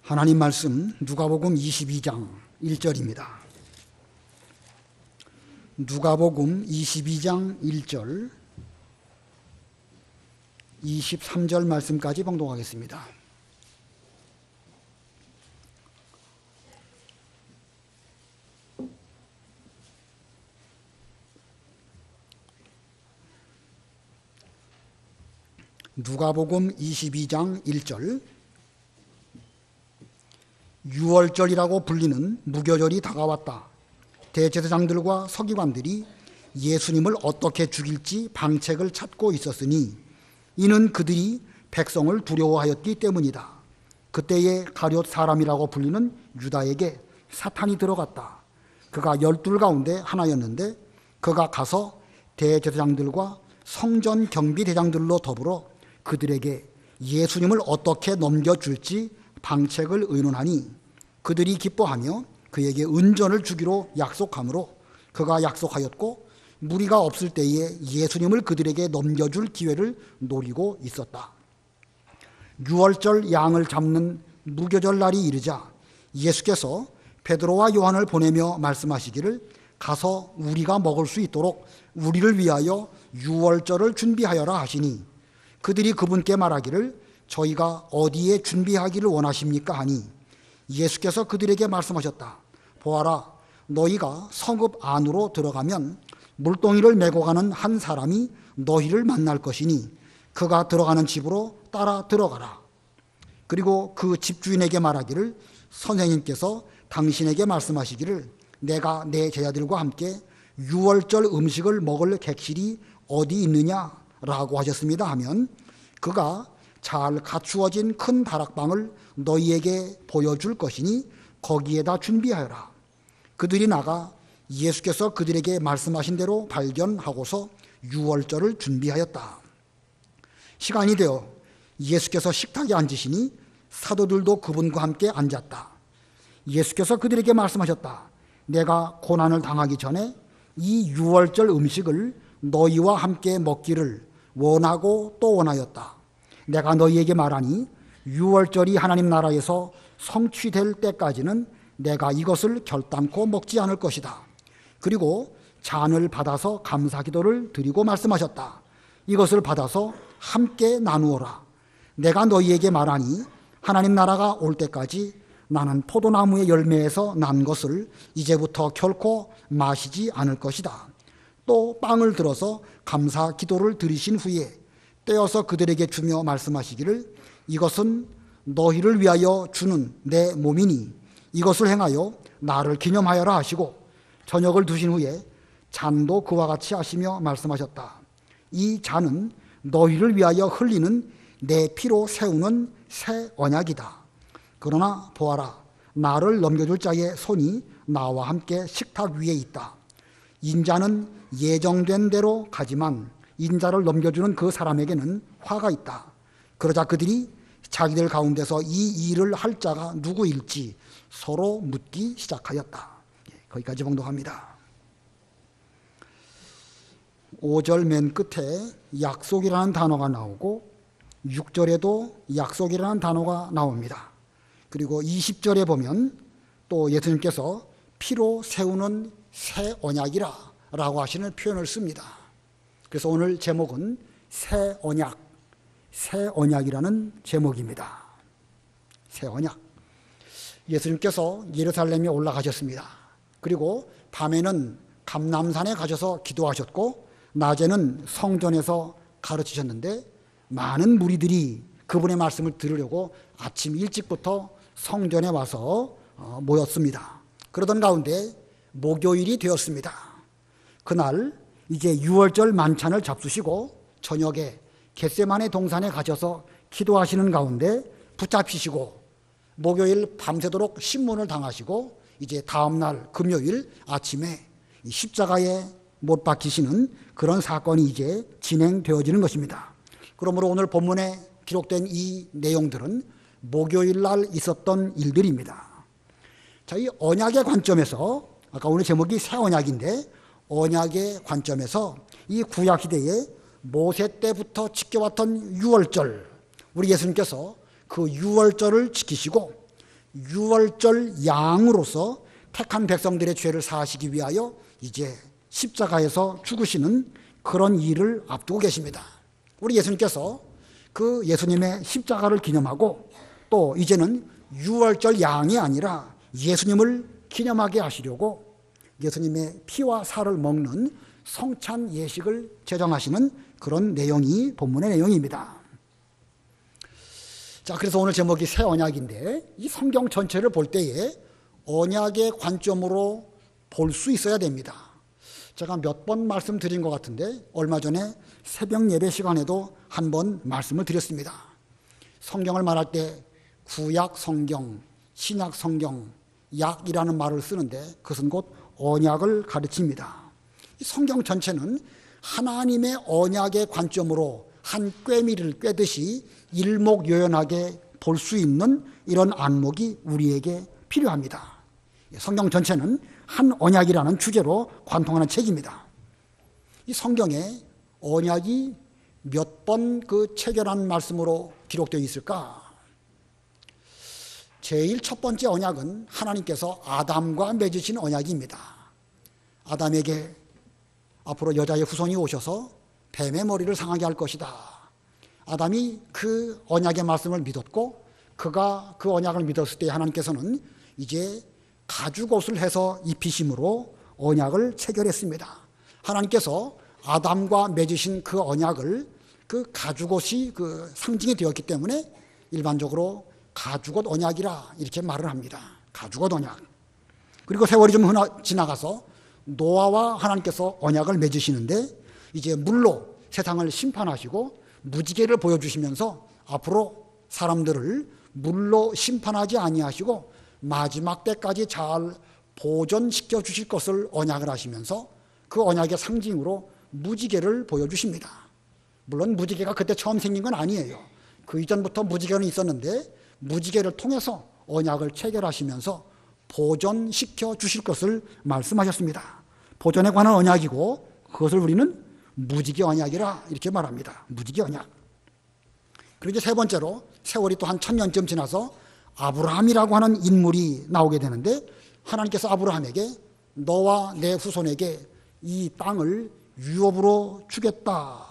하나님 말씀 누가복음 22장 1절입니다. 누가복음 22장 1절 23절 말씀까지 봉독하겠습니다. 누가복음 22장 1절 유월절이라고 불리는 무교절이 다가왔다. 대제사장들과 서기관들이 예수님을 어떻게 죽일지 방책을 찾고 있었으니 이는 그들이 백성을 두려워하였기 때문이다. 그때에 가룟 사람이라고 불리는 유다에게 사탄이 들어갔다. 그가 12 가운데 하나였는데 그가 가서 대제사장들과 성전 경비대장들로 더불어 그들에게 예수님을 어떻게 넘겨줄지 방책을 의논하니 그들이 기뻐하며 그에게 은전을 주기로 약속하므로 그가 약속하였고 무리가 없을 때에 예수님을 그들에게 넘겨줄 기회를 노리고 있었다. 유월절 양을 잡는 무교절 날이 이르자 예수께서 베드로와 요한을 보내며 말씀하시기를 가서 우리가 먹을 수 있도록 우리를 위하여 유월절을 준비하여라 하시니 그들이 그분께 말하기를 저희가 어디에 준비하기를 원하십니까 하니 예수께서 그들에게 말씀하셨다. 보아라, 너희가 성읍 안으로 들어가면 물동이를 메고 가는 한 사람이 너희를 만날 것이니 그가 들어가는 집으로 따라 들어가라. 그리고 그 집주인에게 말하기를 선생님께서 당신에게 말씀하시기를 내가 내 제자들과 함께 유월절 음식을 먹을 객실이 어디 있느냐라고 하셨습니다 하면 그가 잘 갖추어진 큰 다락방을 너희에게 보여줄 것이니 거기에다 준비하여라. 그들이 나가 예수께서 그들에게 말씀하신 대로 발견하고서 유월절을 준비하였다. 시간이 되어 예수께서 식탁에 앉으시니 사도들도 그분과 함께 앉았다. 예수께서 그들에게 말씀하셨다. 내가 고난을 당하기 전에 이 유월절 음식을 너희와 함께 먹기를 원하고 또 원하였다. 내가 너희에게 말하니 유월절이 하나님 나라에서 성취될 때까지는 내가 이것을 결단코 먹지 않을 것이다. 그리고 잔을 받아서 감사기도를 드리고 말씀하셨다. 이것을 받아서 함께 나누어라. 내가 너희에게 말하니 하나님 나라가 올 때까지 나는 포도나무의 열매에서 난 것을 이제부터 결코 마시지 않을 것이다. 또 빵을 들어서 감사기도를 드리신 후에 떼어서 그들에게 주며 말씀하시기를 이것은 너희를 위하여 주는 내 몸이니 이것을 행하여 나를 기념하여라 하시고 저녁을 드신 후에 잔도 그와 같이 하시며 말씀하셨다. 이 잔은 너희를 위하여 흘리는 내 피로 세우는 새 언약이다. 그러나 보아라, 나를 넘겨줄 자의 손이 나와 함께 식탁 위에 있다. 인자는 예정된 대로 가지만 인자를 넘겨주는 그 사람에게는 화가 있다. 그러자 그들이 자기들 가운데서 이 일을 할 자가 누구일지 서로 묻기 시작하였다. 거기까지 봉독합니다. 5절 맨 끝에 약속이라는 단어가 나오고 6절에도 약속이라는 단어가 나옵니다. 그리고 20절에 보면 또 예수님께서 피로 세우는 새 언약이라 라고 하시는 표현을 씁니다. 그래서 오늘 제목은 새 언약, 새 언약이라는 제목입니다. 새 언약. 예수님께서 예루살렘에 올라가셨습니다. 그리고 밤에는 감람산에 가셔서 기도하셨고 낮에는 성전에서 가르치셨는데 많은 무리들이 그분의 말씀을 들으려고 아침 일찍부터 성전에 와서 모였습니다. 그러던 가운데 목요일이 되었습니다. 그날 이제 유월절 만찬을 잡수시고 저녁에 겟세마네 동산에 가셔서 기도하시는 가운데 붙잡히시고 목요일 밤새도록 신문을 당하시고 이제 다음날 금요일 아침에 십자가에 못 박히시는 그런 사건이 이제 진행되어지는 것입니다. 그러므로 오늘 본문에 기록된 이 내용들은 목요일 날 있었던 일들입니다. 자, 이 언약의 관점에서 아까 오늘 제목이 새 언약인데 언약의 관점에서 이 구약시대에 모세 때부터 지켜왔던 유월절, 우리 예수님께서 그 유월절을 지키시고 유월절 양으로서 택한 백성들의 죄를 사하시기 위하여 이제 십자가에서 죽으시는 그런 일을 앞두고 계십니다. 우리 예수님께서 그 예수님의 십자가를 기념하고 또 이제는 유월절 양이 아니라 예수님을 기념하게 하시려고 예수님의 피와 살을 먹는 성찬 예식을 제정하시는 그런 내용이 본문의 내용입니다. 자, 그래서 오늘 제목이 새 언약인데 이 성경 전체를 볼 때에 언약의 관점으로 볼 수 있어야 됩니다. 제가 몇 번 말씀드린 것 같은데 얼마 전에 새벽 예배 시간에도 한 번 말씀을 드렸습니다. 성경을 말할 때 구약 성경, 신약 성경, 약이라는 말을 쓰는데 그것은 곧 언약을 가르칩니다. 이 성경 전체는 하나님의 언약의 관점으로 한 꿰미를 꿰듯이 일목요연하게 볼 수 있는 이런 안목이 우리에게 필요합니다. 성경 전체는 한 언약이라는 주제로 관통하는 책입니다. 이 성경에 언약이 몇 번 그 체결한 말씀으로 기록되어 있을까? 제일 첫 번째 언약은 하나님께서 아담과 맺으신 언약입니다. 아담에게 앞으로 여자의 후손이 오셔서 뱀의 머리를 상하게 할 것이다. 아담이 그 언약의 말씀을 믿었고 그가 그 언약을 믿었을 때 하나님께서는 이제 가죽옷을 해서 입히심으로 언약을 체결했습니다. 하나님께서 아담과 맺으신 그 언약을 그 가죽옷이 그 상징이 되었기 때문에 일반적으로 가죽옷 언약이라 이렇게 말을 합니다. 가죽옷 언약. 그리고 세월이 좀 지나가서 노아와 하나님께서 언약을 맺으시는데 이제 물로 세상을 심판하시고 무지개를 보여주시면서 앞으로 사람들을 물로 심판하지 아니하시고 마지막 때까지 잘 보존시켜 주실 것을 언약을 하시면서 그 언약의 상징으로 무지개를 보여주십니다. 물론 무지개가 그때 처음 생긴 건 아니에요. 그 이전부터 무지개는 있었는데 무지개를 통해서 언약을 체결하시면서 보존시켜 주실 것을 말씀하셨습니다. 보존에 관한 언약이고 그것을 우리는 무지개 언약이라 이렇게 말합니다. 무지개 언약. 그리고 이제 세 번째로 세월이 또 한 1000년쯤 지나서 아브라함이라고 하는 인물이 나오게 되는데 하나님께서 아브라함에게 너와 내 후손에게 이 땅을 유업으로 주겠다.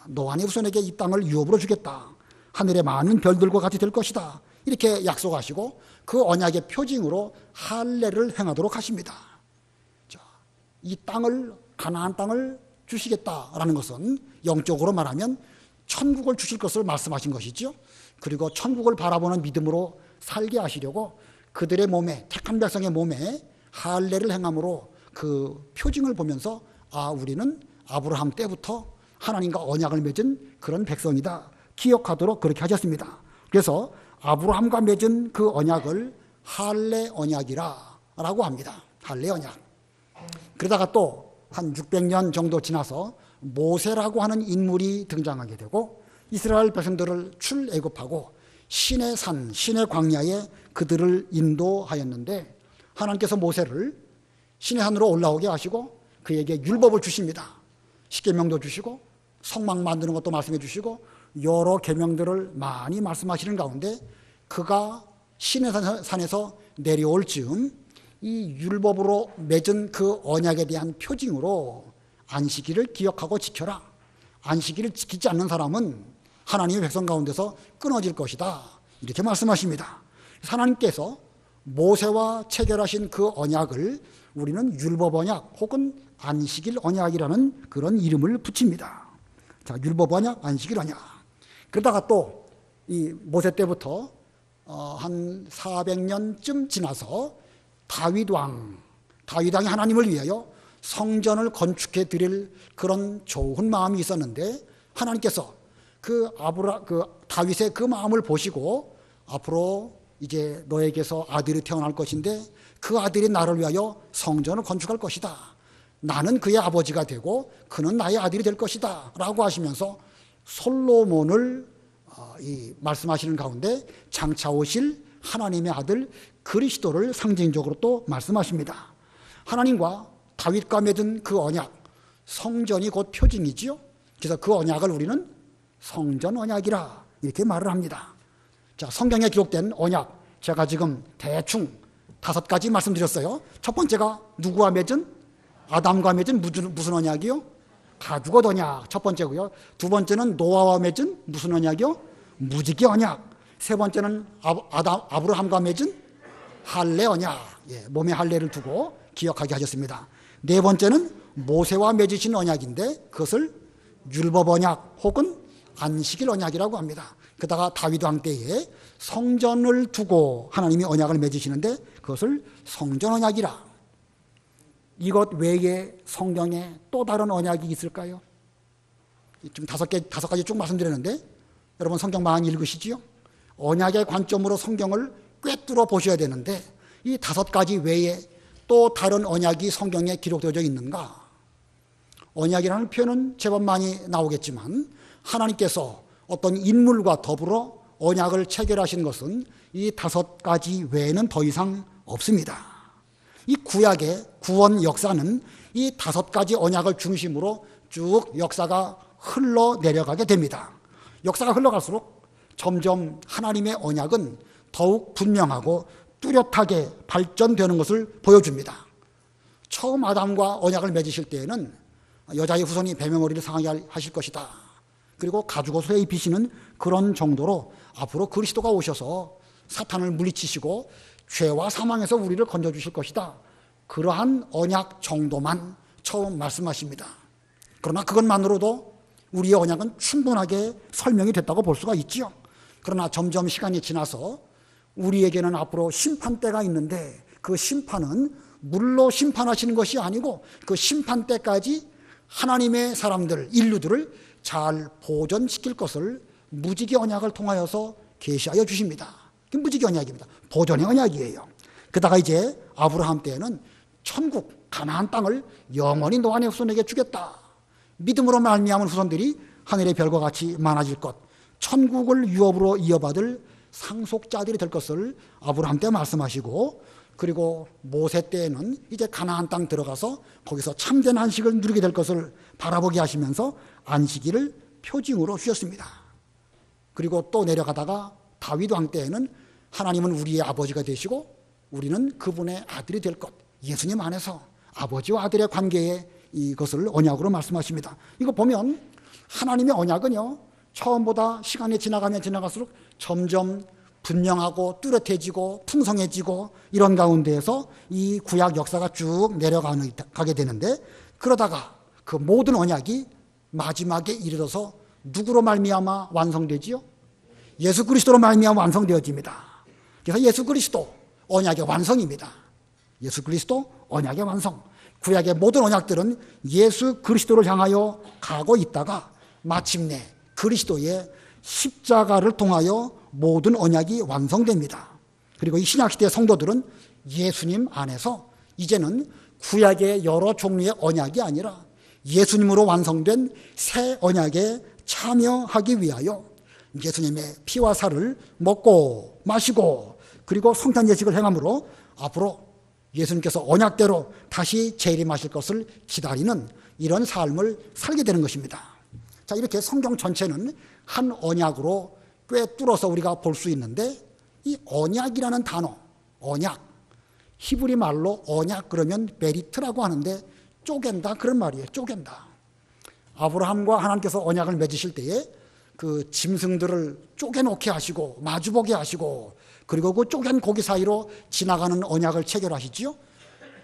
너와 내 후손에게 이 땅을 유업으로 주겠다. 하늘의 많은 별들과 같이 될 것이다. 이렇게 약속하시고 그 언약의 표징으로 할례를 행하도록 하십니다. 자, 이 땅을 가나안 땅을 주시겠다라는 것은 영적으로 말하면 천국을 주실 것을 말씀하신 것이죠. 그리고 천국을 바라보는 믿음으로 살게 하시려고 그들의 몸에 택한 백성의 몸에 할례를 행함으로 그 표징을 보면서 아 우리는 아브라함 때부터 하나님과 언약을 맺은 그런 백성이다 기억하도록 그렇게 하셨습니다. 그래서 아브라함과 맺은 그 언약을 할례 언약이라고 합니다. 할례 언약. 그러다가 또 한 600년 정도 지나서 모세라고 하는 인물이 등장하게 되고 이스라엘 백성들을 출애굽하고 신의 산, 신의 광야에 그들을 인도하였는데 하나님께서 모세를 신의 산으로 올라오게 하시고 그에게 율법을 주십니다. 십계명도 주시고 성막 만드는 것도 말씀해 주시고 여러 계명들을 많이 말씀하시는 가운데 그가 신의 산에서 내려올 즈음 이 율법으로 맺은 그 언약에 대한 표징으로 안식일을 기억하고 지켜라. 안식일을 지키지 않는 사람은 하나님의 백성 가운데서 끊어질 것이다. 이렇게 말씀하십니다. 하나님께서 모세와 체결하신 그 언약을 우리는 율법 언약 혹은 안식일 언약이라는 그런 이름을 붙입니다. 자, 율법 언약, 안식일 언약. 그러다가 또 이 모세 때부터 한 400년쯤 지나서 다윗 왕이 하나님을 위하여 성전을 건축해 드릴 그런 좋은 마음이 있었는데 하나님께서 그 다윗의 그 마음을 보시고 앞으로 이제 너에게서 아들이 태어날 것인데 그 아들이 나를 위하여 성전을 건축할 것이다. 나는 그의 아버지가 되고 그는 나의 아들이 될 것이다. 라고 하시면서 솔로몬을 말씀하시는 가운데 장차 오실 하나님의 아들 그리스도를 상징적으로 또 말씀하십니다. 하나님과 다윗과 맺은 그 언약, 성전이 곧 표징이지요. 그래서 그 언약을 우리는 성전 언약이라 이렇게 말을 합니다. 자, 성경에 기록된 언약 제가 지금 대충 5가지 말씀드렸어요. 첫 번째가 누구와 맺은? 아담과 맺은 무슨 언약이요? 가죽옷 언약 첫 번째고요. 두 번째는 노아와 맺은 무슨 언약이요? 무지개 언약. 세 번째는 아브라함과 맺은 할례 언약. 몸에 할례를 두고 기억하게 하셨습니다. 네 번째는 모세와 맺으신 언약인데 그것을 율법 언약 혹은 안식일 언약이라고 합니다. 그다가 다윗 왕 때에 성전을 두고 하나님이 언약을 맺으시는데 그것을 성전 언약이라. 이것 외에 성경에 또 다른 언약이 있을까요? 지금 5가지 쭉 말씀드렸는데 여러분 성경 많이 읽으시지요? 언약의 관점으로 성경을 꿰뚫어 보셔야 되는데 이 5가지 외에 또 다른 언약이 성경에 기록되어져 있는가? 언약이라는 표현은 제법 많이 나오겠지만 하나님께서 어떤 인물과 더불어 언약을 체결하신 것은 이 5가지 외에는 더 이상 없습니다. 이 구약의 구원 역사는 이 5가지 언약을 중심으로 쭉 역사가 흘러내려가게 됩니다. 역사가 흘러갈수록 점점 하나님의 언약은 더욱 분명하고 뚜렷하게 발전되는 것을 보여줍니다. 처음 아담과 언약을 맺으실 때에는 여자의 후손이 뱀의 머리를 상하게 하실 것이다. 그리고 가죽옷을 입히시는 그런 정도로 앞으로 그리스도가 오셔서 사탄을 물리치시고 죄와 사망에서 우리를 건져주실 것이다. 그러한 언약 정도만 처음 말씀하십니다. 그러나 그것만으로도 우리의 언약은 충분하게 설명이 됐다고 볼 수가 있지요. 그러나 점점 시간이 지나서 우리에게는 앞으로 심판대가 있는데 그 심판은 물로 심판하시는 것이 아니고 그 심판대까지 하나님의 사람들, 인류들을 잘 보존시킬 것을 무지개 언약을 통하여서 계시하여 주십니다. 그게 무지개 언약입니다. 보존의 언약이에요. 그러다가 이제 아브라함 때에는 천국, 가나안 땅을 영원히 노아의 후손에게 주겠다. 믿음으로 말미암은 후손들이 하늘의 별과 같이 많아질 것, 천국을 유업으로 이어받을 상속자들이 될 것을 아브라함 때 말씀하시고, 그리고 모세 때에는 이제 가나안 땅 들어가서 거기서 참된 안식을 누리게 될 것을 바라보게 하시면서 안식일을 표징으로 주셨습니다. 그리고 또 내려가다가 다윗 왕 때에는 하나님은 우리의 아버지가 되시고 우리는 그분의 아들이 될 것, 예수님 안에서 아버지와 아들의 관계에 이것을 언약으로 말씀하십니다. 이거 보면 하나님의 언약은요, 처음보다 시간이 지나가면 지나갈수록 점점 분명하고 뚜렷해지고 풍성해지고 이런 가운데에서 이 구약 역사가 쭉 내려가게 되는데, 그러다가 그 모든 언약이 마지막에 이르러서 누구로 말미암아 완성되지요? 예수 그리스도로 말미암아 완성되어집니다. 그래서 예수 그리스도 언약의 완성입니다. 예수 그리스도 언약의 완성. 구약의 모든 언약들은 예수 그리스도를 향하여 가고 있다가 마침내 그리스도의 십자가를 통하여 모든 언약이 완성됩니다. 그리고 이 신약시대 성도들은 예수님 안에서 이제는 구약의 여러 종류의 언약이 아니라 예수님으로 완성된 새 언약에 참여하기 위하여 예수님의 피와 살을 먹고 마시고 그리고 성탄 예식을 행함으로 앞으로 예수님께서 언약대로 다시 재림하실 것을 기다리는 이런 삶을 살게 되는 것입니다. 자, 이렇게 성경 전체는 한 언약으로 꿰뚫어서 우리가 볼 수 있는데, 이 언약이라는 단어, 언약, 히브리 말로 언약 그러면 베리트라고 하는데 쪼갠다 그런 말이에요. 쪼갠다. 아브라함과 하나님께서 언약을 맺으실 때에 그 짐승들을 쪼개놓게 하시고 마주보게 하시고 그리고 그 쪼갠 고기 사이로 지나가는 언약을 체결하시지요.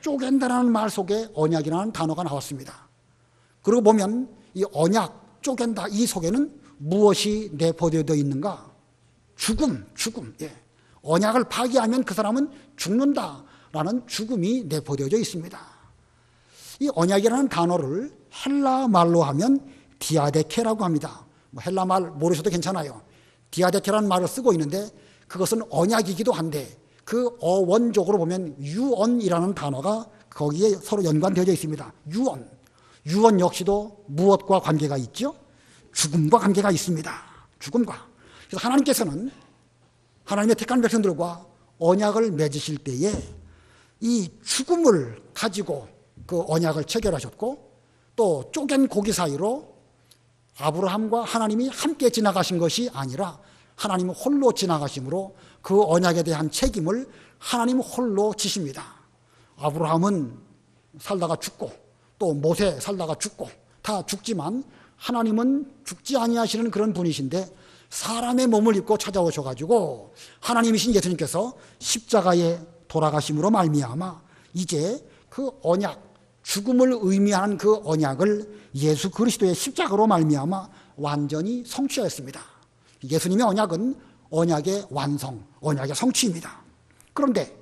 쪼갠다라는 말 속에 언약이라는 단어가 나왔습니다. 그리고 보면 이 언약, 쪼갠다 이 속에는 무엇이 내포되어 있는가? 죽음. 예. 언약을 파기하면 그 사람은 죽는다라는 죽음이 내포되어 있습니다. 이 언약이라는 단어를 헬라 말로 하면 디아데케라고 합니다. 헬라 말 모르셔도 괜찮아요. 디아데케라는 말을 쓰고 있는데 그것은 언약이기도 한데 그 어원적으로 보면 유언이라는 단어가 거기에 서로 연관되어 있습니다. 유언 역시도 무엇과 관계가 있죠? 죽음과 관계가 있습니다. 죽음과. 그래서 하나님께서는 하나님의 택한 백성들과 언약을 맺으실 때에 이 죽음을 가지고 그 언약을 체결하셨고, 또 쪼갠 고기 사이로 아브라함과 하나님이 함께 지나가신 것이 아니라 하나님은 홀로 지나가심으로 그 언약에 대한 책임을 하나님 홀로 지십니다. 아브라함은 살다가 죽고 또 모세 살다가 죽고 다 죽지만 하나님은 죽지 아니하시는 그런 분이신데 사람의 몸을 입고 찾아오셔가지고 하나님이신 예수님께서 십자가에 돌아가심으로 말미암아 이제 그 언약, 죽음을 의미하는 그 언약을 예수 그리스도의 십자가로 말미암아 완전히 성취하였습니다. 예수님의 언약은 언약의 완성, 언약의 성취입니다. 그런데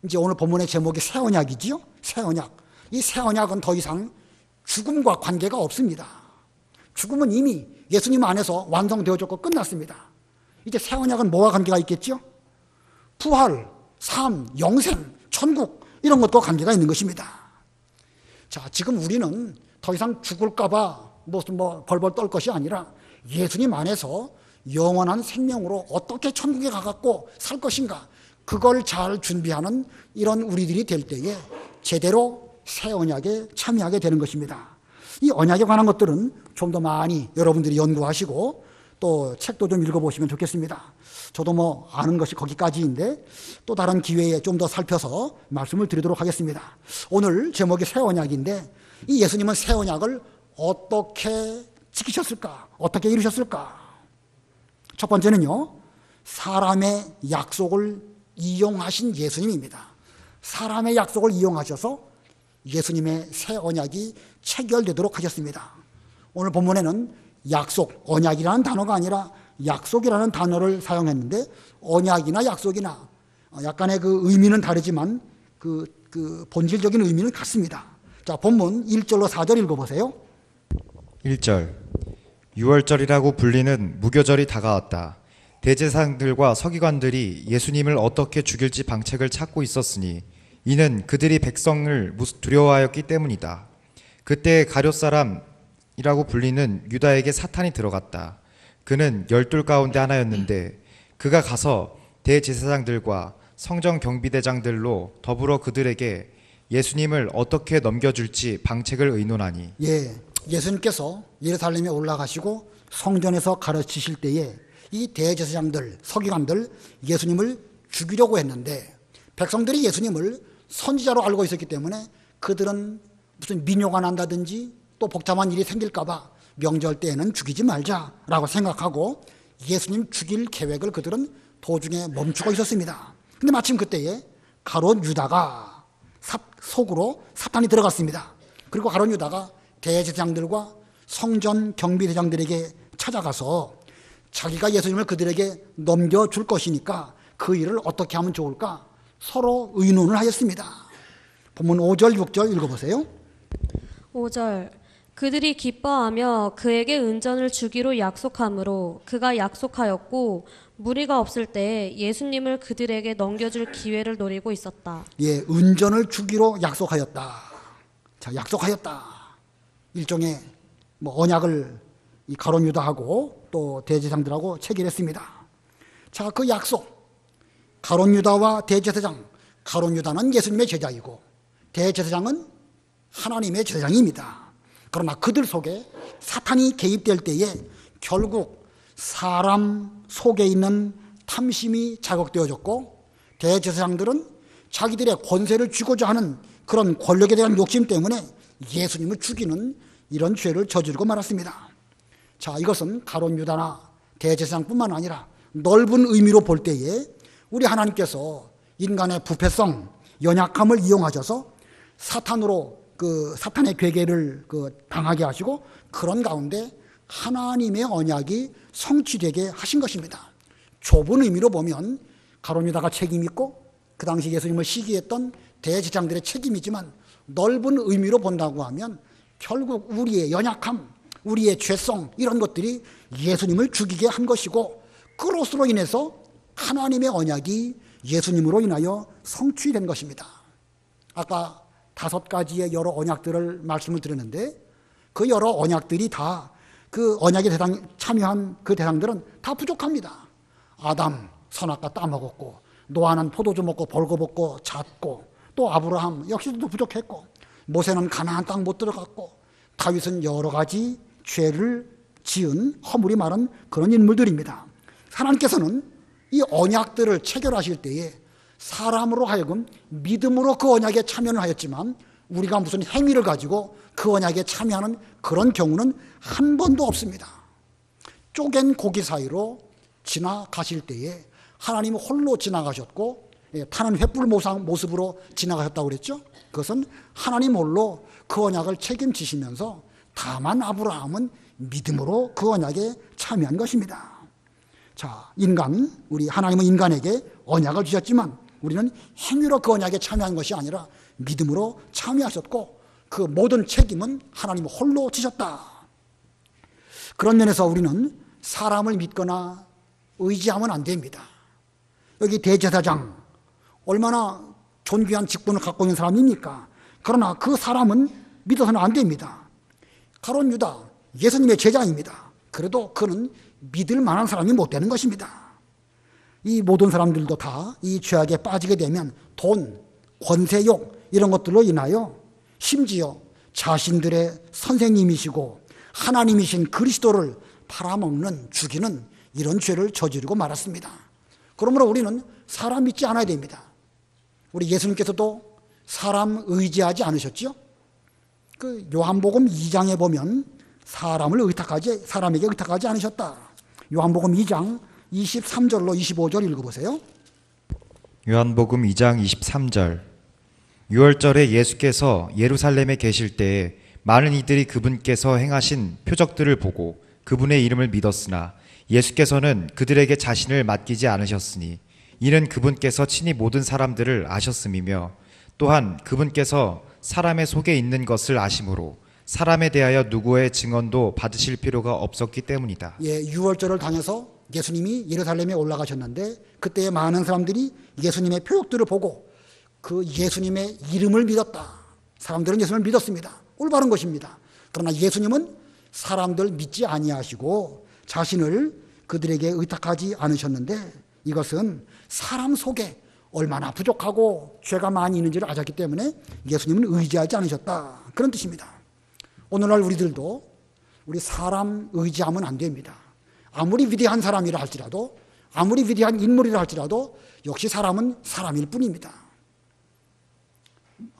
이제 오늘 본문의 제목이 새 언약이지요. 새 언약. 이 새 언약은 더 이상 죽음과 관계가 없습니다. 죽음은 이미 예수님 안에서 완성되어졌고 끝났습니다. 이제 새 언약은 뭐와 관계가 있겠죠? 부활, 삶, 영생, 천국 이런 것과 관계가 있는 것입니다. 자, 지금 우리는 더 이상 죽을까봐 무슨 벌벌 떨 것이 아니라 예수님 안에서 영원한 생명으로 어떻게 천국에 가갖고 살 것인가 그걸 잘 준비하는 이런 우리들이 될 때에 제대로 새 언약에 참여하게 되는 것입니다. 이 언약에 관한 것들은 좀 더 많이 여러분들이 연구하시고 또 책도 좀 읽어보시면 좋겠습니다. 저도 아는 것이 거기까지인데 또 다른 기회에 좀 더 살펴서 말씀을 드리도록 하겠습니다. 오늘 제목이 새 언약인데 이 예수님은 새 언약을 어떻게 지키셨을까? 어떻게 이루셨을까? 첫 번째는요, 사람의 약속을 이용하신 예수님입니다. 사람의 약속을 이용하셔서 예수님의 새 언약이 체결되도록 하셨습니다. 오늘 본문에는 약속, 언약이라는 단어가 아니라 약속이라는 단어를 사용했는데 언약이나 약속이나 약간의 그 의미는 다르지만 그 본질적인 의미는 같습니다. 자, 본문 1절로 4절 읽어보세요. 1절 유월절이라고 불리는 무교절이 다가왔다. 대제사장들과 서기관들이 예수님을 어떻게 죽일지 방책을 찾고 있었으니 이는 그들이 백성을 두려워하였기 때문이다. 그때 가룟 사람이라고 불리는 유다에게 사탄이 들어갔다. 그는 12 가운데 하나였는데 그가 가서 대제사장들과 성전 경비대장들로 더불어 그들에게 예수님을 어떻게 넘겨줄지 방책을 의논하니 예수님께서 예루살렘에 올라가시고 성전에서 가르치실 때에 이 대제사장들, 서기관들 예수님을 죽이려고 했는데 백성들이 예수님을 선지자로 알고 있었기 때문에 그들은 무슨 민요가 난다든지 또 복잡한 일이 생길까 봐 명절 때에는 죽이지 말자라고 생각하고 예수님 죽일 계획을 그들은 도중에 멈추고 있었습니다. 근데 마침 그때에 가룟 유다가 속으로 사탄이 들어갔습니다. 그리고 가룟 유다가 대제사장들과 성전 경비대장들에게 찾아가서 자기가 예수님을 그들에게 넘겨줄 것이니까 그 일을 어떻게 하면 좋을까 서로 의논을 하였습니다. 본문 5절 6절 읽어보세요. 5절 그들이 기뻐하며 그에게 은전을 주기로 약속하므로 그가 약속하였고 무리가 없을 때 예수님을 그들에게 넘겨줄 기회를 노리고 있었다. 은전을 주기로 약속하였다. 자, 약속하였다. 일종의 언약을 이 가룟 유다하고 또 대제사장들하고 체결했습니다. 자, 그 약속. 가룟 유다와 대제사장. 가룟 유다는 예수님의 제자이고 대제사장은 하나님의 제사장입니다. 그러나 그들 속에 사탄이 개입될 때에 결국 사람 속에 있는 탐심이 자극되어졌고 대제사장들은 자기들의 권세를 쥐고자 하는 그런 권력에 대한 욕심 때문에 예수님을 죽이는 이런 죄를 저지르고 말았습니다. 자, 이것은 가룟 유다나 대제사장뿐만 아니라 넓은 의미로 볼 때에 우리 하나님께서 인간의 부패성, 연약함을 이용하셔서 사탄으로 사탄의 괴계를 당하게 하시고 그런 가운데 하나님의 언약이 성취되게 하신 것입니다. 좁은 의미로 보면 가룟 유다가 책임 있고 그 당시 예수님을 시기했던 대제사장들의 책임이지만 넓은 의미로 본다고 하면 결국 우리의 연약함, 우리의 죄성 이런 것들이 예수님을 죽이게 한 것이고 그것으로 인해서 하나님의 언약이 예수님으로 인하여 성취된 것입니다. 아까 5가지의 여러 언약들을 말씀을 드렸는데 그 여러 언약들이 다 그 언약의 참여한 그 대상들은 다 부족합니다. 아담 선악과 따먹었고 노아는 포도주 먹고 벌거벗고 잤고 또 아브라함 역시도 부족했고 모세는 가나안 땅 못 들어갔고 다윗은 여러 가지 죄를 지은 허물이 많은 그런 인물들입니다. 하나님께서는 이 언약들을 체결하실 때에 사람으로 하여금 믿음으로 그 언약에 참여를 하였지만 우리가 무슨 행위를 가지고 그 언약에 참여하는 그런 경우는 한 번도 없습니다. 쪼갠 고기 사이로 지나가실 때에 하나님 홀로 지나가셨고 타는 횃불 모습으로 지나가셨다고 그랬죠. 그것은 하나님 홀로 그 언약을 책임지시면서 다만 아브라함은 믿음으로 그 언약에 참여한 것입니다. 자, 우리 하나님은 인간에게 언약을 주셨지만 우리는 행위로 그 언약에 참여한 것이 아니라 믿음으로 참여하셨고 그 모든 책임은 하나님 홀로 지셨다. 그런 면에서 우리는 사람을 믿거나 의지하면 안 됩니다. 여기 대제사장 얼마나 존귀한 직분을 갖고 있는 사람입니까? 그러나 그 사람은 믿어서는 안 됩니다. 가룟 유다 예수님의 제자입니다. 그래도 그는 믿을 만한 사람이 못 되는 것입니다. 이 모든 사람들도 다 이 죄악에 빠지게 되면 돈, 권세욕 이런 것들로 인하여 심지어 자신들의 선생님이시고 하나님이신 그리스도를 팔아먹는 죽이는 이런 죄를 저지르고 말았습니다. 그러므로 우리는 사람 믿지 않아야 됩니다. 우리 예수님께서도 사람 의지하지 않으셨죠? 그 요한복음 2장에 보면 사람에게 의탁하지 않으셨다. 요한복음 2장 23절로 25절 읽어보세요. 요한복음 2장 23절. 유월절에 예수께서 예루살렘에 계실 때에 많은 이들이 그분께서 행하신 표적들을 보고 그분의 이름을 믿었으나 예수께서는 그들에게 자신을 맡기지 않으셨으니 이는 그분께서 친히 모든 사람들을 아셨음이며 또한 그분께서 사람의 속에 있는 것을 아심으로 사람에 대하여 누구의 증언도 받으실 필요가 없었기 때문이다. 유월절을 당해서 예수님이 예루살렘에 올라가셨는데 그때 많은 사람들이 예수님의 표적들을 보고 그 예수님의 이름을 믿었다. 사람들은 예수님을 믿었습니다. 올바른 것입니다. 그러나 예수님은 사람들 믿지 아니하시고 자신을 그들에게 의탁하지 않으셨는데 이것은 사람 속에 얼마나 부족하고 죄가 많이 있는지를 아셨기 때문에 예수님은 의지하지 않으셨다. 그런 뜻입니다. 오늘날 우리들도 우리 사람 의지하면 안 됩니다. 아무리 위대한 사람이라 할지라도 아무리 위대한 인물이라 할지라도 역시 사람은 사람일 뿐입니다.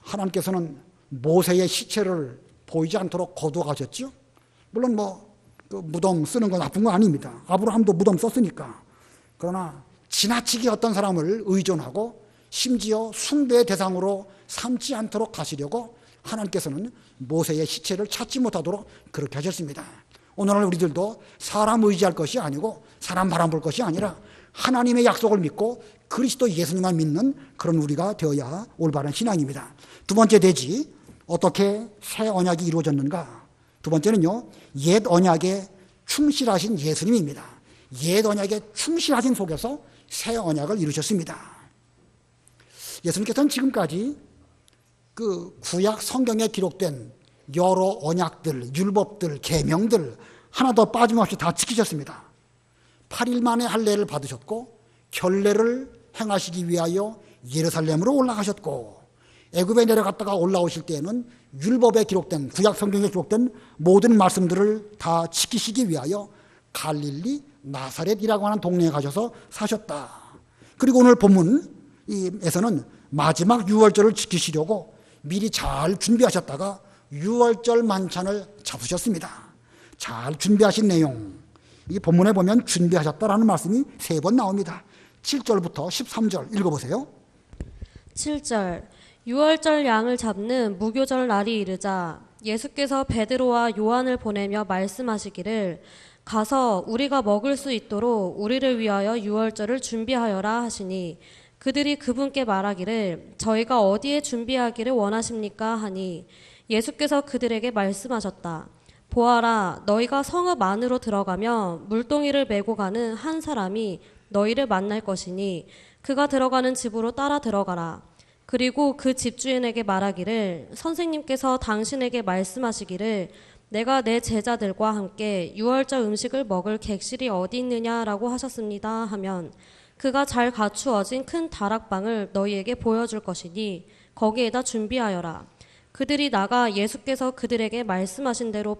하나님께서는 모세의 시체를 보이지 않도록 거두어가셨죠. 물론 그 무덤 쓰는 건 나쁜 건 아닙니다. 아브라함도 무덤 썼으니까. 그러나 지나치게 어떤 사람을 의존하고 심지어 숭배의 대상으로 삼지 않도록 하시려고 하나님께서는 모세의 시체를 찾지 못하도록 그렇게 하셨습니다. 오늘날 우리들도 사람 의지할 것이 아니고 사람 바람 볼 것이 아니라 하나님의 약속을 믿고 그리스도 예수님만 믿는 그런 우리가 되어야 올바른 신앙입니다. 두 번째 대지, 어떻게 새 언약이 이루어졌는가? 두 번째는요, 옛 언약에 충실하신 예수님입니다. 옛 언약에 충실하신 속에서 새 언약을 이루셨습니다. 예수님께서는 지금까지 그 구약 성경에 기록된 여러 언약들, 율법들, 계명들 하나도 빠짐없이 다 지키셨습니다. 8일 만에 할례를 받으셨고 결례를 행하시기 위하여 예루살렘으로 올라가셨고 애굽에 내려갔다가 올라오실 때에는 율법에 기록된 구약 성경에 기록된 모든 말씀들을 다 지키시기 위하여 갈릴리 나사렛이라고 하는 동네에 가셔서 사셨다. 그리고 오늘 본문에서는 마지막 유월절을 지키시려고 미리 잘 준비하셨다가 유월절 만찬을 잡수셨습니다. 잘 준비하신 내용, 이 본문에 보면 준비하셨다라는 말씀이 3번 나옵니다. 7절부터 13절 읽어보세요. 7절. 유월절 양을 잡는 무교절 날이 이르자 예수께서 베드로와 요한을 보내며 말씀하시기를 가서 우리가 먹을 수 있도록 우리를 위하여 유월절을 준비하여라 하시니 그들이 그분께 말하기를 저희가 어디에 준비하기를 원하십니까 하니 예수께서 그들에게 말씀하셨다. 보아라, 너희가 성읍 안으로 들어가며 물동이를 메고 가는 한 사람이 너희를 만날 것이니 그가 들어가는 집으로 따라 들어가라. 그리고 그 집주인에게 말하기를 선생님께서 당신에게 말씀하시기를 내가 내 제자들과 함께 유월절 음식을 먹을 객실이 어디 있느냐라고 하셨습니다 하면 그가 잘 갖추어진 큰 다락방을 너희에게 보여줄 것이니 거기에다 준비하여라. 그들이 나가 예수께서 그들에게 말씀하신 대로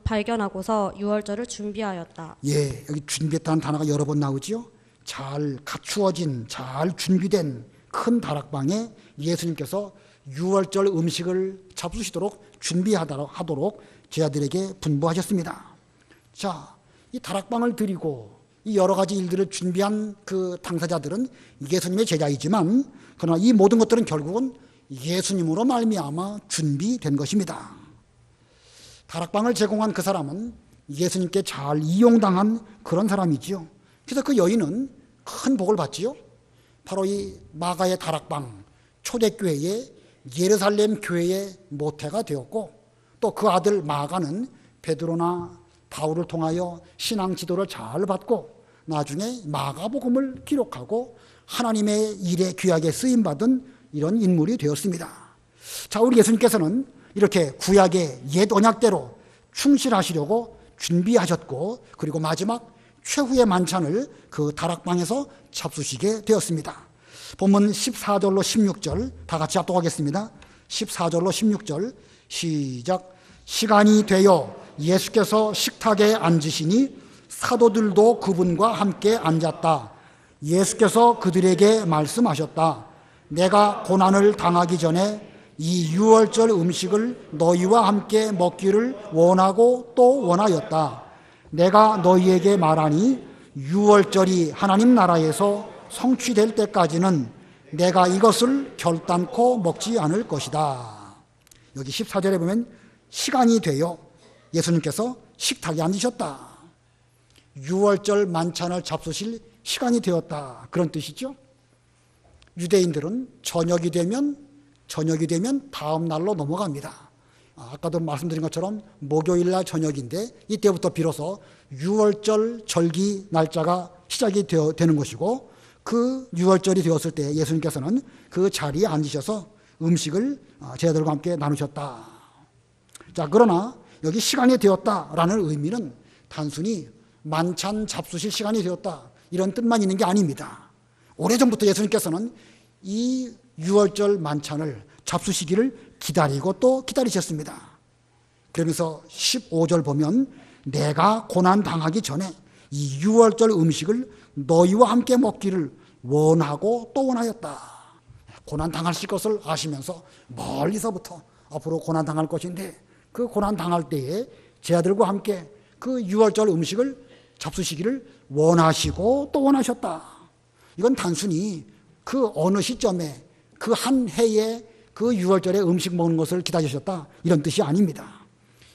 발견하고서 유월절을 준비하였다. 예, 여기 준비했다는 단어가 여러 번 나오지요. 잘 갖추어진, 잘 준비된 큰 다락방에 예수님께서 유월절 음식을 잡수시도록 준비하도록 제자들에게 분부하셨습니다. 자, 이 다락방을 드리고 이 여러 가지 일들을 준비한 그 당사자들은 예수님의 제자이지만 그러나 이 모든 것들은 결국은 예수님으로 말미암아 준비된 것입니다. 다락방을 제공한 그 사람은 예수님께 잘 이용당한 그런 사람이지요. 그래서 그 여인은 큰 복을 받지요. 바로 이 마가의 다락방, 초대교회의 예루살렘 교회의 모태가 되었고 또 그 아들 마가는 베드로나 바울을 통하여 신앙 지도를 잘 받고 나중에 마가복음을 기록하고 하나님의 일에 귀하게 쓰임받은 이런 인물이 되었습니다. 자, 우리 예수님께서는 이렇게 구약의 옛 언약대로 충실하시려고 준비하셨고 그리고 마지막 최후의 만찬을 그 다락방에서 잡수시게 되었습니다. 본문 14절로 16절 다 같이 합독하겠습니다. 14절로 16절 시작. 시간이 되어 예수께서 식탁에 앉으시니 사도들도 그분과 함께 앉았다. 예수께서 그들에게 말씀하셨다. 내가 고난을 당하기 전에 이 유월절 음식을 너희와 함께 먹기를 원하고 또 원하였다. 내가 너희에게 말하니 유월절이 하나님 나라에서 성취될 때까지는 내가 이것을 결단코 먹지 않을 것이다. 여기 14절에 보면 시간이 되어 예수님께서 식탁에 앉으셨다. 유월절 만찬을 잡수실 시간이 되었다. 그런 뜻이죠. 유대인들은 저녁이 되면 다음 날로 넘어갑니다. 아까도 말씀드린 것처럼 목요일 날 저녁인데 이때부터 비로소 유월절 절기 날짜가 시작이 되는 것이고 그 유월절이 되었을 때 예수님께서는 그 자리에 앉으셔서 음식을 제자들과 함께 나누셨다. 자, 그러나 여기 시간이 되었다라는 의미는 단순히 만찬 잡수실 시간이 되었다 이런 뜻만 있는 게 아닙니다. 오래전부터 예수님께서는 이 유월절 만찬을 잡수시기를 기다리고 또 기다리셨습니다. 그러면서 15절 보면 내가 고난 당하기 전에 이 유월절 음식을 너희와 함께 먹기를 원하고 또 원하였다. 고난 당하실 것을 아시면서 멀리서부터 앞으로 고난 당할 것인데 그 고난 당할 때에 제자들과 함께 그 유월절 음식을 잡수시기를 원하시고 또 원하셨다. 이건 단순히 그 어느 시점에 그 한 해에 그 유월절에 음식 먹는 것을 기다리셨다 이런 뜻이 아닙니다.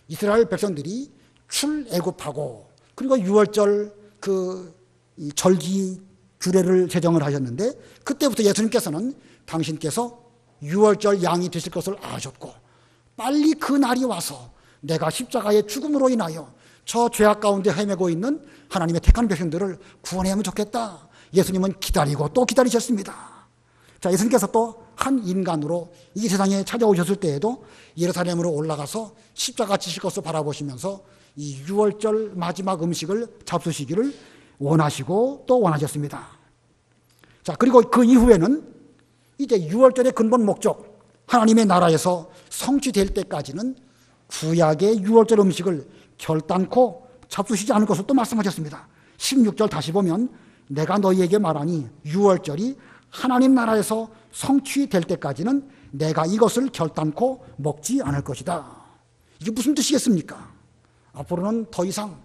이스라엘 백성들이 출애굽하고 그리고 유월절 그 절기 규례를 제정을 하셨는데 그때부터 예수님께서는 당신께서 유월절 양이 되실 것을 아셨고 빨리 그 날이 와서 내가 십자가의 죽음으로 인하여 저 죄악 가운데 헤매고 있는 하나님의 택한 백성들을 구원하면 좋겠다. 예수님은 기다리고 또 기다리셨습니다. 자, 예수님께서 또 한 인간으로 이 세상에 찾아오셨을 때에도 예루살렘으로 올라가서 십자가 지실 것을 바라보시면서 이 유월절 마지막 음식을 잡수시기를 원하시고 또 원하셨습니다. 자, 그리고 그 이후에는 이제 유월절의 근본 목적 하나님의 나라에서 성취될 때까지는 구약의 유월절 음식을 결단코 잡수시지 않을 것을 또 말씀하셨습니다. 16절 다시 보면 내가 너희에게 말하니 유월절이 하나님 나라에서 성취될 때까지는 내가 이것을 결단코 먹지 않을 것이다. 이게 무슨 뜻이겠습니까? 앞으로는 더 이상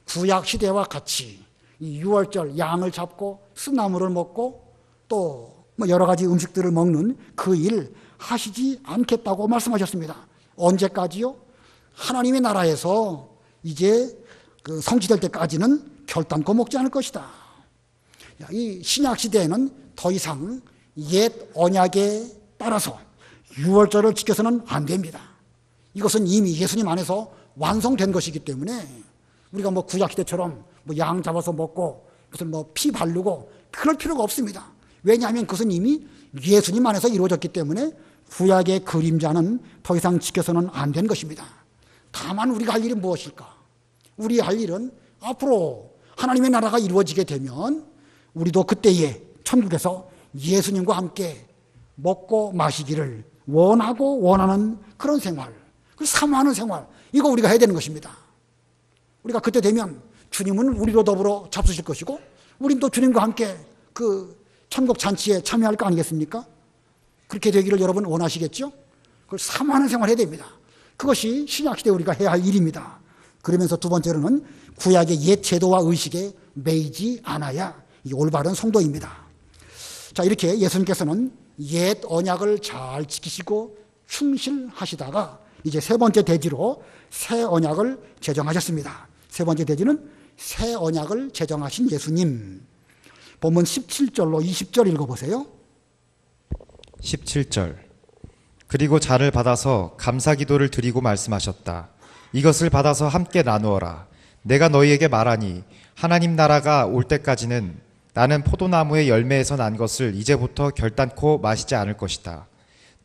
구약 시대와 같이 이 유월절 양을 잡고 쓰나무를 먹고 또 여러 가지 음식들을 먹는 그 일 하시지 않겠다고 말씀하셨습니다. 언제까지요? 하나님의 나라에서 이제 그 성취될 때까지는 결단코 먹지 않을 것이다. 이 신약 시대에는 더 이상 옛 언약에 따라서 유월절을 지켜서는 안 됩니다. 이것은 이미 예수님 안에서 완성된 것이기 때문에 우리가 뭐 구약 시대처럼 뭐 양 잡아서 먹고 무슨 뭐 피 바르고 그럴 필요가 없습니다. 왜냐하면 그것은 이미 예수님 안에서 이루어졌기 때문에 구약의 그림자는 더 이상 지켜서는 안 된 것입니다. 다만 우리가 할 일이 무엇일까? 우리 할 일은 앞으로 하나님의 나라가 이루어지게 되면 우리도 그때에 천국에서 예수님과 함께 먹고 마시기를 원하고 원하는 그런 생활, 그 사모하는 생활, 이거 우리가 해야 되는 것입니다. 우리가 그때 되면 주님은 우리로 더불어 잡수실 것이고 우린 또 주님과 함께 그 천국 잔치에 참여할 거 아니겠습니까? 그렇게 되기를 여러분 원하시겠죠? 그걸 사모하는 생활을 해야 됩니다. 그것이 신약시대 우리가 해야 할 일입니다. 그러면서 두 번째로는 구약의 옛 제도와 의식에 매이지 않아야 이 올바른 성도입니다. 자, 이렇게 예수님께서는 옛 언약을 잘 지키시고 충실하시다가 이제 세 번째 대지로 새 언약을 제정하셨습니다. 세 번째 대지는 새 언약을 제정하신 예수님. 본문 17절로 20절 읽어보세요. 17절. 그리고 잔을 받아서 감사기도를 드리고 말씀하셨다. 이것을 받아서 함께 나누어라. 내가 너희에게 말하니 하나님 나라가 올 때까지는 나는 포도나무의 열매에서 난 것을 이제부터 결단코 마시지 않을 것이다.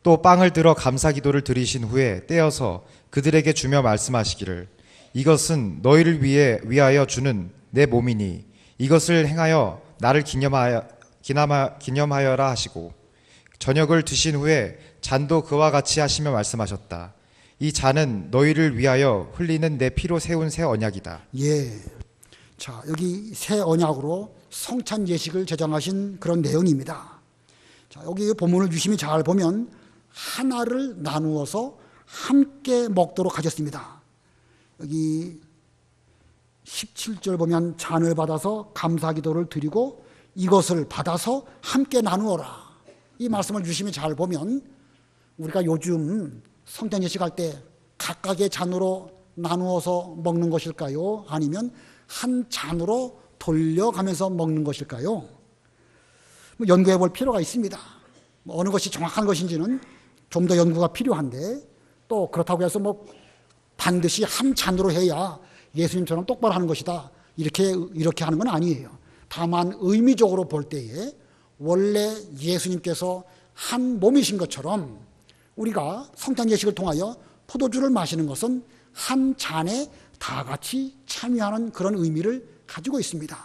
또 빵을 들어 감사기도를 드리신 후에 떼어서 그들에게 주며 말씀하시기를 이것은 너희를 위하여 주는 내 몸이니 이것을 행하여 나를 기념하여라 하시고 저녁을 드신 후에 잔도 그와 같이 하시며 말씀하셨다. 이 잔은 너희를 위하여 흘리는 내 피로 세운 새 언약이다. 예. 자, 여기 새 언약으로 성찬 예식을 제정하신 그런 내용입니다. 자, 여기 본문을 유심히 잘 보면 하나를 나누어서 함께 먹도록 하셨습니다. 여기 17절 보면 잔을 받아서 감사기도를 드리고 이것을 받아서 함께 나누어라. 이 말씀을 유심히 잘 보면 우리가 요즘 성찬 예식할 때 각각의 잔으로 나누어서 먹는 것일까요? 아니면 한 잔으로 돌려가면서 먹는 것일까요? 연구해 볼 필요가 있습니다. 어느 것이 정확한 것인지는 좀 더 연구가 필요한데 또 그렇다고 해서 반드시 한 잔으로 해야 예수님처럼 똑바로 하는 것이다. 이렇게 하는 건 아니에요. 다만 의미적으로 볼 때에 원래 예수님께서 한 몸이신 것처럼 우리가 성찬 예식을 통하여 포도주를 마시는 것은 한 잔에 다 같이 참여하는 그런 의미를 가지고 있습니다.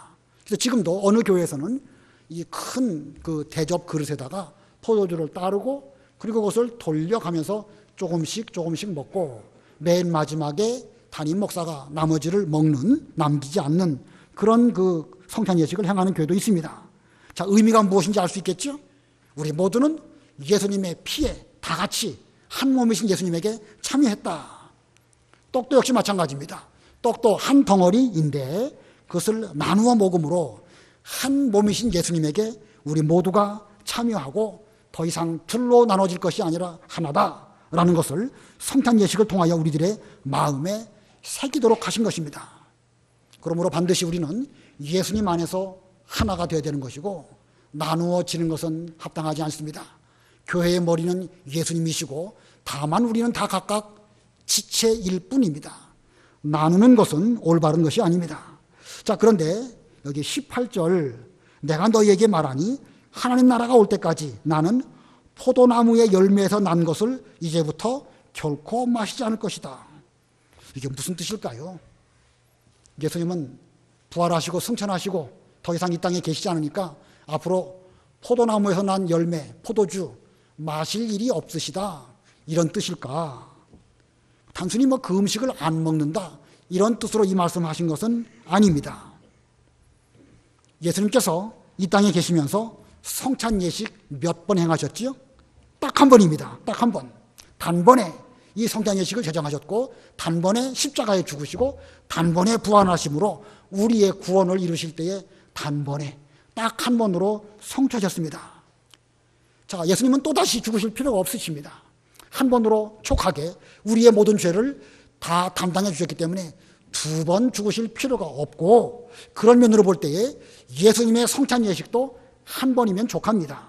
그래서 지금도 어느 교회에서는 이 큰 그 대접 그릇에다가 포도주를 따르고 그리고 그것을 돌려가면서 조금씩 먹고 맨 마지막에 담임 목사가 나머지를 남기지 않는 그런 그 성찬 예식을 행하는 교회도 있습니다. 자, 의미가 무엇인지 알 수 있겠죠? 우리 모두는 예수님의 피에 다 같이 한 몸이신 예수님에게 참여했다. 떡도 역시 마찬가지입니다. 떡도 한 덩어리인데 그것을 나누어 먹음으로 한 몸이신 예수님에게 우리 모두가 참여하고 더 이상 둘로 나눠질 것이 아니라 하나다라는 것을 성찬 예식을 통하여 우리들의 마음에 새기도록 하신 것입니다. 그러므로 반드시 우리는 예수님 안에서 하나가 되어야 되는 것이고 나누어지는 것은 합당하지 않습니다. 교회의 머리는 예수님이시고 다만 우리는 다 각각 지체일 뿐입니다. 나누는 것은 올바른 것이 아닙니다. 자, 그런데 여기 18절 내가 너희에게 말하니 하나님 나라가 올 때까지 나는 포도나무의 열매에서 난 것을 이제부터 결코 마시지 않을 것이다. 이게 무슨 뜻일까요? 예수님은 부활하시고 승천하시고 더 이상 이 땅에 계시지 않으니까 앞으로 포도나무에서 난 열매, 포도주 마실 일이 없으시다. 이런 뜻일까? 단순히 그 음식을 안 먹는다. 이런 뜻으로 이 말씀하신 것은 아닙니다. 예수님께서 이 땅에 계시면서 성찬 예식 몇 번 행하셨지요? 딱 한 번입니다. 딱 한 번. 단번에 이 성찬 예식을 제정하셨고 단번에 십자가에 죽으시고 단번에 부활하심으로 우리의 구원을 이루실 때에 단번에 딱 한 번으로 성취하셨습니다. 자, 예수님은 또다시 죽으실 필요가 없으십니다. 한 번으로 촉하게 우리의 모든 죄를 다 담당해 주셨기 때문에 두 번 죽으실 필요가 없고 그런 면으로 볼 때에 예수님의 성찬 예식도 한 번이면 족합니다.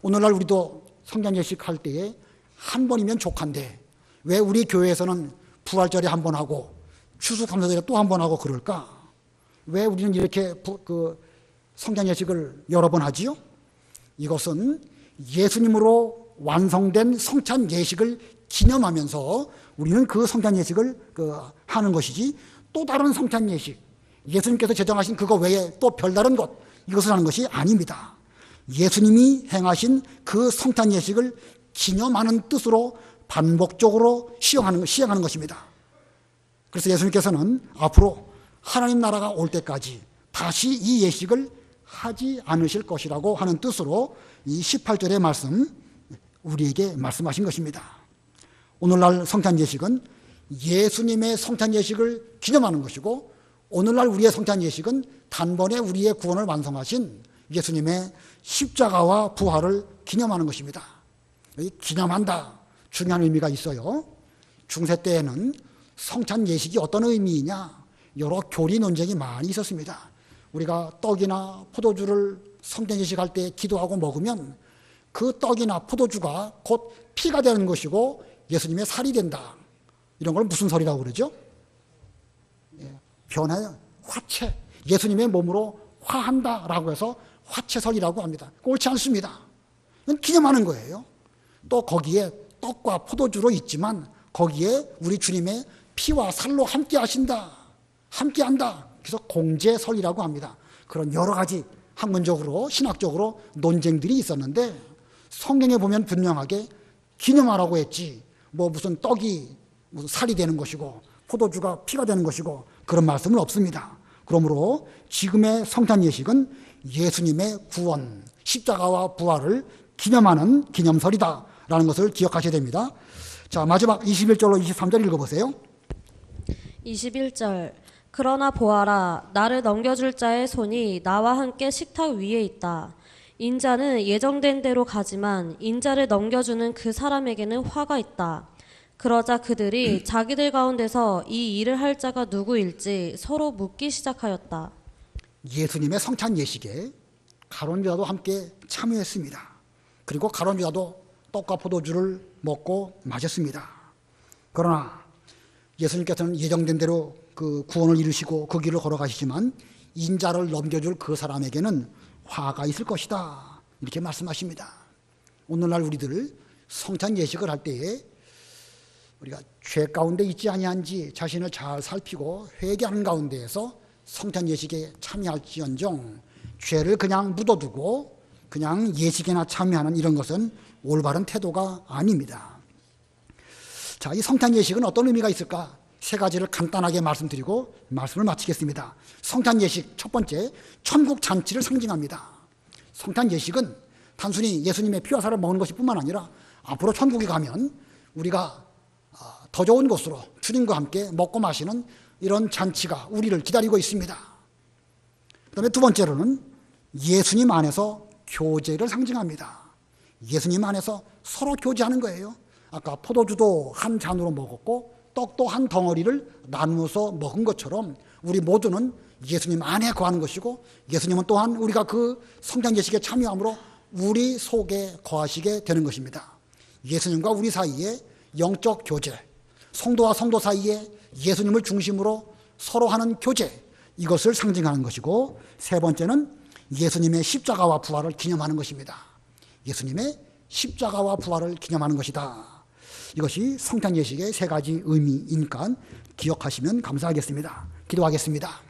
오늘날 우리도 성찬 예식 할 때에 한 번이면 족한데 왜 우리 교회에서는 부활절에 한 번 하고 추수감사절에 또 한 번 하고 그럴까? 왜 우리는 이렇게 성찬 예식을 여러 번 하지요? 이것은 예수님으로 완성된 성찬 예식을 기념하면서 우리는 그 성찬 예식을 하는 것이지 또 다른 성찬 예식, 예수님께서 제정하신 그거 외에 또 별다른 것 이것을 하는 것이 아닙니다. 예수님이 행하신 그 성찬 예식을 기념하는 뜻으로 반복적으로 시행하는 것입니다. 그래서 예수님께서는 앞으로 하나님 나라가 올 때까지 다시 이 예식을 하지 않으실 것이라고 하는 뜻으로 이 18절의 말씀 우리에게 말씀하신 것입니다. 오늘날 성찬 예식은 예수님의 성찬 예식을 기념하는 것이고, 오늘날 우리의 성찬 예식은 단번에 우리의 구원을 완성하신 예수님의 십자가와 부활을 기념하는 것입니다. 이 기념한다, 중요한 의미가 있어요. 중세 때에는 성찬 예식이 어떤 의미이냐, 여러 교리 논쟁이 많이 있었습니다. 우리가 떡이나 포도주를 성찬 예식할 때 기도하고 먹으면 그 떡이나 포도주가 곧 피가 되는 것이고 예수님의 살이 된다. 이런 걸 무슨 설이라고 그러죠? 변화요. 화채. 예수님의 몸으로 화한다라고 해서 화채설이라고 합니다. 옳지 않습니다. 이건 기념하는 거예요. 또 거기에 떡과 포도주로 있지만 거기에 우리 주님의 피와 살로 함께 하신다. 함께 한다. 그래서 공제설이라고 합니다. 그런 여러 가지 학문적으로 신학적으로 논쟁들이 있었는데 성경에 보면 분명하게 기념하라고 했지, 뭐 무슨 떡이 무슨 살이 되는 것이고 포도주가 피가 되는 것이고 그런 말씀은 없습니다. 그러므로 지금의 성찬 예식은 예수님의 구원, 십자가와 부활을 기념하는 기념설이다라는 것을 기억하셔야 됩니다. 자, 마지막 21절로 23절 읽어보세요. 21절. 그러나 보아라, 나를 넘겨줄 자의 손이 나와 함께 식탁 위에 있다. 인자는 예정된 대로 가지만 인자를 넘겨주는 그 사람에게는 화가 있다. 그러자 그들이 자기들 가운데서 이 일을 할 자가 누구일지 서로 묻기 시작하였다. 예수님의 성찬 예식에 가룟 유다도 함께 참여했습니다. 그리고 가룟 유다도 떡과 포도주를 먹고 마셨습니다. 그러나 예수님께서는 예정된 대로 그 구원을 이루시고 그 길을 걸어가시지만 인자를 넘겨줄 그 사람에게는 화가 있을 것이다. 이렇게 말씀하십니다. 오늘날 우리들 성찬 예식을 할 때에 우리가 죄 가운데 있지 아니한지 자신을 잘 살피고 회개하는 가운데에서 성찬 예식에 참여할지언정 죄를 그냥 묻어두고 그냥 예식에나 참여하는 이런 것은 올바른 태도가 아닙니다. 자, 이 성찬 예식은 어떤 의미가 있을까? 세 가지를 간단하게 말씀드리고 말씀을 마치겠습니다. 성찬 예식 첫 번째, 천국 잔치를 상징합니다. 성찬 예식은 단순히 예수님의 피와 살을 먹는 것이 뿐만 아니라 앞으로 천국에 가면 우리가 더 좋은 곳으로 주님과 함께 먹고 마시는 이런 잔치가 우리를 기다리고 있습니다. 그다음에 두 번째로는 예수님 안에서 교제를 상징합니다. 예수님 안에서 서로 교제하는 거예요. 아까 포도주도 한 잔으로 먹었고 떡도 한 덩어리를 나누어서 먹은 것처럼 우리 모두는 예수님 안에 거하는 것이고 예수님은 또한 우리가 그 성찬 예식에 참여함으로 우리 속에 거하시게 되는 것입니다. 예수님과 우리 사이에 영적 교제, 성도와 성도 사이에 예수님을 중심으로 서로 하는 교제, 이것을 상징하는 것이고, 세 번째는 예수님의 십자가와 부활을 기념하는 것입니다. 예수님의 십자가와 부활을 기념하는 것이다. 이것이 성찬 예식의 세 가지 의미이니까 기억하시면 감사하겠습니다. 기도하겠습니다.